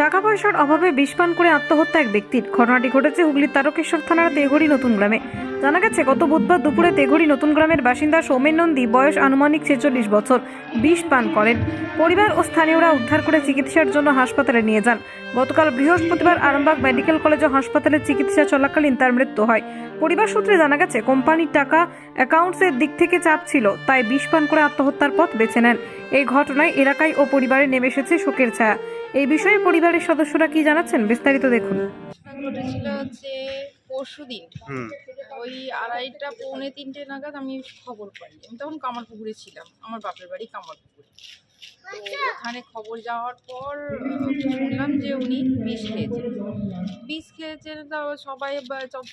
টাকা পয়সার অভাবে বিষপান করে আত্মহত্যা এক ব্যক্তির। ঘটনাটি ঘটেছে হুগলির তারকেশ্বর থানার তেঘড়ি নতুন গ্রামে। জানা গেছে, গত বুধবার দুপুরে তেঘড়ি নতুন গ্রামের বাসিন্দা সৌমেন নন্দী, বয়স আনুমানিক 46 বছর, বিষ পান করেন। পরিবার ও স্থানীয়রা উদ্ধার করে চিকিৎসার জন্য হাসপাতালে নিয়ে যান। গতকাল বৃহস্পতিবার আরামবাগ মেডিকেল কলেজ ও হাসপাতালে চিকিৎসা চলাকালীন তার মৃত্যু হয়। পরিবার সূত্রে জানা গেছে, কোম্পানির টাকা অ্যাকাউন্টসের দিক থেকে চাপ ছিল, তাই বিষ পান করে আত্মহত্যার পথ বেছে নেন। এই ঘটনায় এলাকায় ও পরিবারে নেমে এসেছে শোকের ছায়া। এই বিষয়ে পরিবারের সদস্যরা কি জানাচ্ছেন, বিস্তারিত দেখুন। ঘটেছিল হচ্ছে পরশুদিন ওই 2:30 পৌনে 3টে নাগাদ আমি খবর পাই। আমি তখন কামারপুকুরে ছিলাম, আমার বাপের বাড়ি কামারপুকুরে। তো ওখানে খবর যাওয়ার পর শুনলাম যে উনি বিষ খেয়েছেন। তা সবাই সব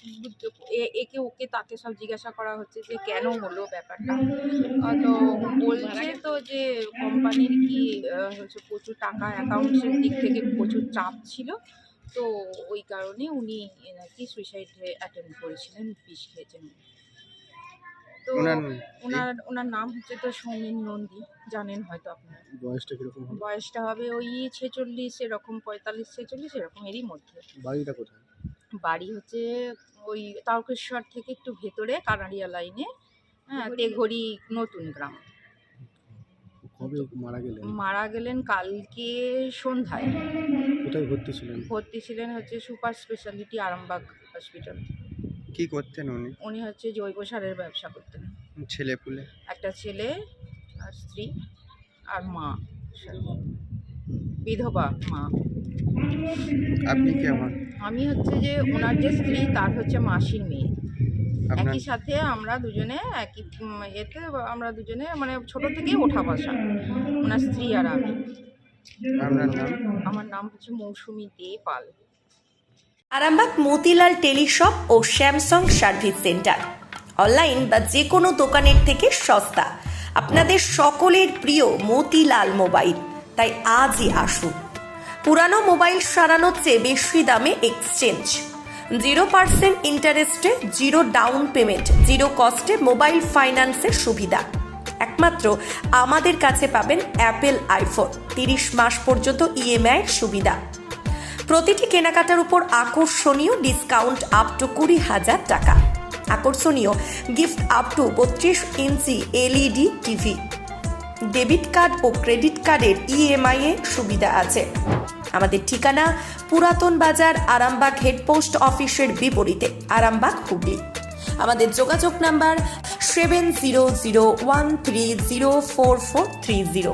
একে ওকে তাকে সব জিজ্ঞাসা করা হচ্ছে যে কেন হলো ব্যাপারটা। তো বলছে তো যে কোম্পানির কি হচ্ছে প্রচুর টাকা অ্যাকাউন্টসের দিক থেকে প্রচুর চাপ ছিল, তো ওই কারণে উনি নাকি সুইসাইড অ্যাটেম্প করেছিলেন, বিষ খেয়েছেন। তো ওনার নাম হচ্ছে তো সৌমেন নন্দী, জানেন হয়তো আপনারা। বয়সটা কিরকম হবে? বয়সটা হবে ওই 46 এরকম, 45-46 এরকম এরই মধ্যে। বাড়িটা কোথায়? বাড়ি হচ্ছে ওই তারকেশ্বর থেকে একটু ভেতরে, কানাড়িয়া লাইনে, হ্যাঁ, তেঘড়ি নতুন গ্রাম। কবে মারা গেলেন কালকে সন্ধ্যায়। কোথায় ভর্তি ছিলেন? ভর্তি ছিলেন হচ্ছে সুপার স্পেশালিটি আরামবাগ হসপিটাল। কি করতেন উনি? উনি হচ্ছে জৈব সারের ব্যবসা করতেন। ছেলে পুলে? একটা ছেলে আর স্ত্রী আর মা, বিধবা মা। আপনি কে আমার? আমি হচ্ছে যে ওনার যে স্ত্রী, তার হচ্ছে মাসির মেয়ে। আপনার একই সাথে আমরা দুজনে একই এতে আমরা দুজনে মানে ছোট থেকেই ওঠা বসা, ওনার স্ত্রী আর আমি। আপনার নাম? আমার নাম হচ্ছে মৌসুমী দে পাল। আরামবাগ মতিলাল টেলিশপ ও স্যামসাং সার্ভিস সেন্টার, অনলাইন বা যে কোনো দোকানের থেকে সস্তা। আপনাদের সকলের প্রিয় মতিলাল মোবাইল, তাই আজই আসুন। পুরানো মোবাইল সারানোর চেয়ে বেশি দামে এক্সচেঞ্জ, 0% ইন্টারেস্টে, 0 ডাউন পেমেন্ট, 0 কস্টে মোবাইল ফাইন্যান্সের সুবিধা। একমাত্র আমাদের কাছে পাবেন অ্যাপেল আইফোন 30 মাস পর্যন্ত ইএমআই সুবিধা। প্রতিটি কেনাকাটার উপর আকর্ষণীয় ডিসকাউন্ট আপ টু 20,000 টাকা। আকর্ষণীয় gift up to 32 inch LED TV. Debit card ও ক্রেডিট কার্ডের ইএমআই এ সুবিধা আছে। আমাদের ঠিকানা পুরাতন বাজার, আরামবাগ হেডপোস্ট অফিসের বিপরীতে, আরামবাগ, হুগলি। আমাদের যোগাযোগ নাম্বার 7001304430।